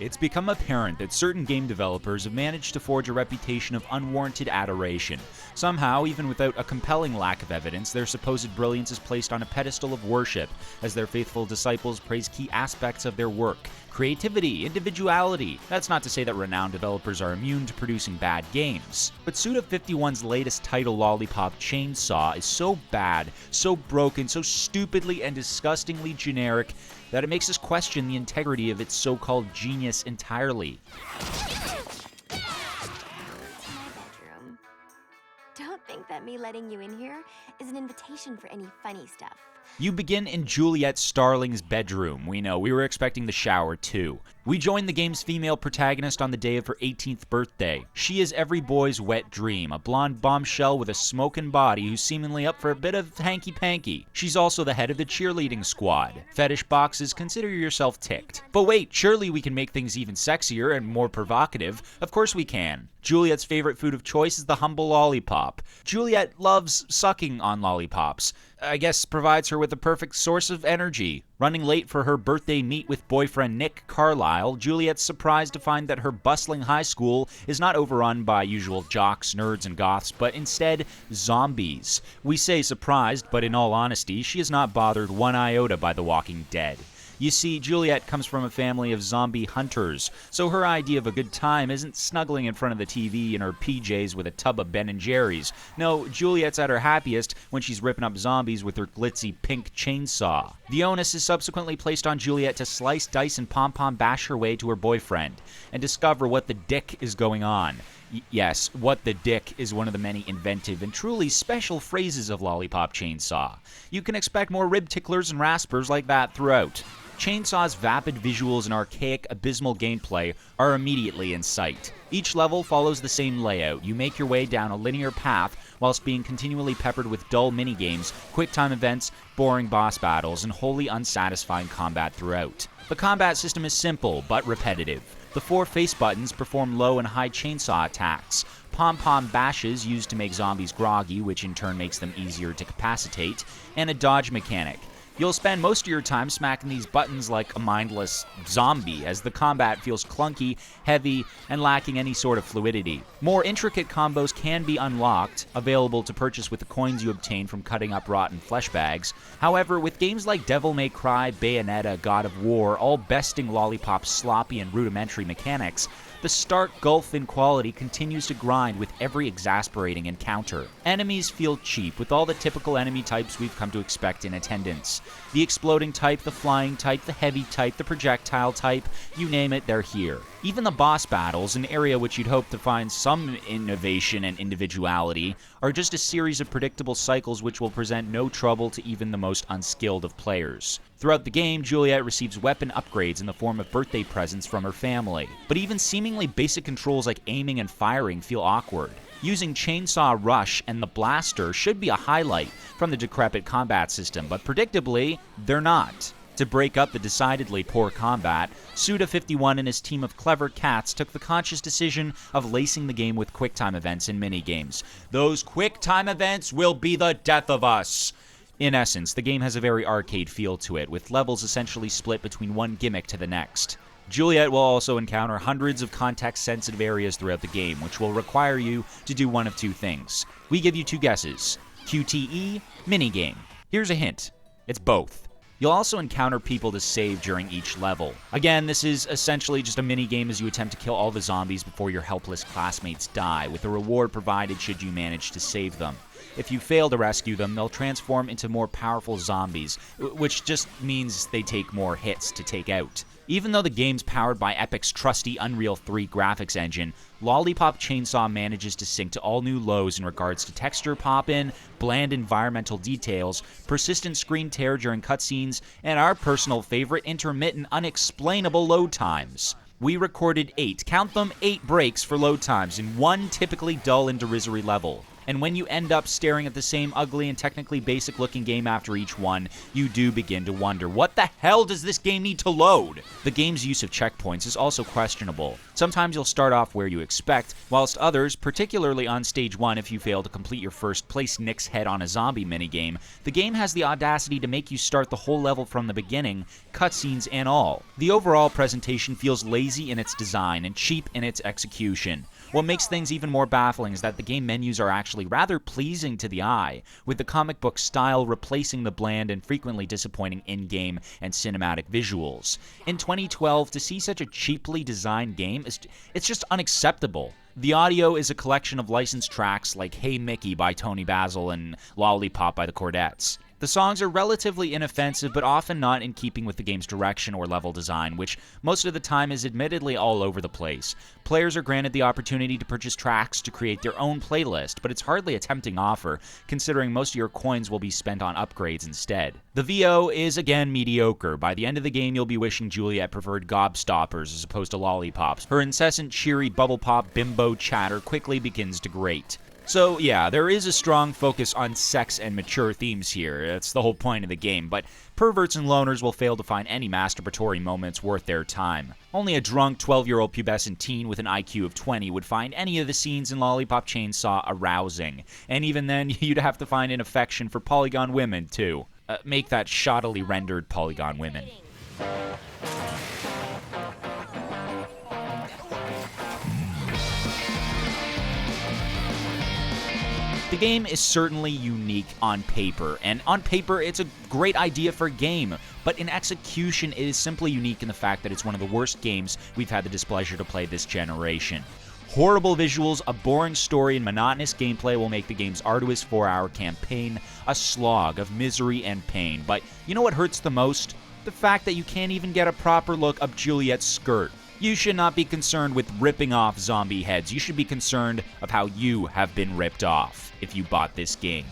It's become apparent that certain game developers have managed to forge a reputation of unwarranted adoration. Somehow, even without a compelling lack of evidence, their supposed brilliance is placed on a pedestal of worship, as their faithful disciples praise key aspects of their work. Creativity, individuality. That's not to say that renowned developers are immune to producing bad games. But Suda 51's latest title, Lollipop Chainsaw, is so bad, so broken, so stupidly and disgustingly generic that it makes us question the integrity of its so-called genius entirely. Don't think that me letting you in here is an invitation for any funny stuff. You begin in Juliet Starling's bedroom. We know, we were expecting the shower too. We join the game's female protagonist on the day of her 18th birthday. She is every boy's wet dream, a blonde bombshell with a smoking body who's seemingly up for a bit of hanky-panky. She's also the head of the cheerleading squad. Fetish boxes, consider yourself ticked. But wait, surely we can make things even sexier and more provocative. Of course we can. Juliet's favorite food of choice is the humble lollipop. Juliet loves sucking on lollipops. I guess provides her with the perfect source of energy. Running late for her birthday meet with boyfriend Nick Carlisle, Juliet's surprised to find that her bustling high school is not overrun by usual jocks, nerds, and goths, but instead zombies. We say surprised, but in all honesty, she is not bothered one iota by The Walking Dead. You see, Juliet comes from a family of zombie hunters, so her idea of a good time isn't snuggling in front of the TV in her PJs with a tub of Ben & Jerry's. No, Juliet's at her happiest when she's ripping up zombies with her glitzy pink chainsaw. The onus is subsequently placed on Juliet to slice, dice, and pom-pom bash her way to her boyfriend and discover what the dick is going on. Yes, what the dick is one of the many inventive and truly special phrases of Lollipop Chainsaw. You can expect more rib ticklers and raspers like that throughout. Chainsaw's vapid visuals and archaic, abysmal gameplay are immediately in sight. Each level follows the same layout. You make your way down a linear path whilst being continually peppered with dull minigames, quick-time events, boring boss battles, and wholly unsatisfying combat throughout. The combat system is simple, but repetitive. The 4 face buttons perform low and high chainsaw attacks. Pom-pom bashes used to make zombies groggy, which in turn makes them easier to capacitate, and a dodge mechanic. You'll spend most of your time smacking these buttons like a mindless zombie, as the combat feels clunky, heavy, and lacking any sort of fluidity. More intricate combos can be unlocked, available to purchase with the coins you obtain from cutting up rotten flesh bags. However, with games like Devil May Cry, Bayonetta, God of War, all besting Lollipop's sloppy and rudimentary mechanics, the stark gulf in quality continues to grind with every exasperating encounter. Enemies feel cheap, with all the typical enemy types we've come to expect in attendance. The exploding type, the flying type, the heavy type, the projectile type, you name it, they're here. Even the boss battles, an area which you'd hope to find some innovation and individuality, are just a series of predictable cycles which will present no trouble to even the most unskilled of players. Throughout the game, Juliet receives weapon upgrades in the form of birthday presents from her family. But even seemingly basic controls like aiming and firing feel awkward. Using Chainsaw Rush and the Blaster should be a highlight from the decrepit combat system, but predictably, they're not. To break up the decidedly poor combat, Suda 51 and his team of clever cats took the conscious decision of lacing the game with QuickTime events and minigames. Those QuickTime events will be the death of us! In essence, the game has a very arcade feel to it, with levels essentially split between one gimmick to the next. Juliet will also encounter hundreds of context-sensitive areas throughout the game, which will require you to do one of two things. We give you 2 guesses. QTE, minigame. Here's a hint. It's both. You'll also encounter people to save during each level. Again, this is essentially just a minigame as you attempt to kill all the zombies before your helpless classmates die, with a reward provided should you manage to save them. If you fail to rescue them, they'll transform into more powerful zombies, which just means they take more hits to take out. Even though the game's powered by Epic's trusty Unreal 3 graphics engine, Lollipop Chainsaw manages to sink to all new lows in regards to texture pop-in, bland environmental details, persistent screen tear during cutscenes, and our personal favorite, intermittent, unexplainable load times. We recorded 8, count them, 8 breaks for load times in one typically dull and derisory level. and when you end up staring at the same ugly and technically basic looking game after each one, you do begin to wonder, what the hell does this game need to load? The game's use of checkpoints is also questionable. Sometimes you'll start off where you expect, whilst others, particularly on stage 1 if you fail to complete your first place Nick's head on a zombie minigame, the game has the audacity to make you start the whole level from the beginning, cutscenes and all. The overall presentation feels lazy in its design and cheap in its execution. What makes things even more baffling is that the game menus are actually rather pleasing to the eye, with the comic book style replacing the bland and frequently disappointing in-game and cinematic visuals. In 2012, to see such a cheaply designed game, it's just unacceptable. The audio is a collection of licensed tracks like Hey Mickey by Tony Basil and Lollipop by the Chordettes. The songs are relatively inoffensive, but often not in keeping with the game's direction or level design, which most of the time is admittedly all over the place. Players are granted the opportunity to purchase tracks to create their own playlist, but it's hardly a tempting offer, considering most of your coins will be spent on upgrades instead. The VO is again mediocre. By the end of the game, you'll be wishing Juliet preferred gobstoppers as opposed to lollipops. Her incessant cheery bubble pop bimbo chatter quickly begins to grate. So yeah, there is a strong focus on sex and mature themes here. That's the whole point of the game, but perverts and loners will fail to find any masturbatory moments worth their time. Only a drunk 12-year-old pubescent teen with an IQ of 20 would find any of the scenes in Lollipop Chainsaw arousing. And even then, you'd have to find an affection for polygon women, too. Make that shoddily rendered polygon women. The game is certainly unique on paper, and on paper it's a great idea for a game, but in execution it is simply unique in the fact that it's one of the worst games we've had the displeasure to play this generation. Horrible visuals, a boring story, and monotonous gameplay will make the game's arduous 4-hour campaign a slog of misery and pain. But you know what hurts the most? The fact that you can't even get a proper look of Juliet's skirt. You should not be concerned with ripping off zombie heads. You should be concerned of how you have been ripped off if you bought this game.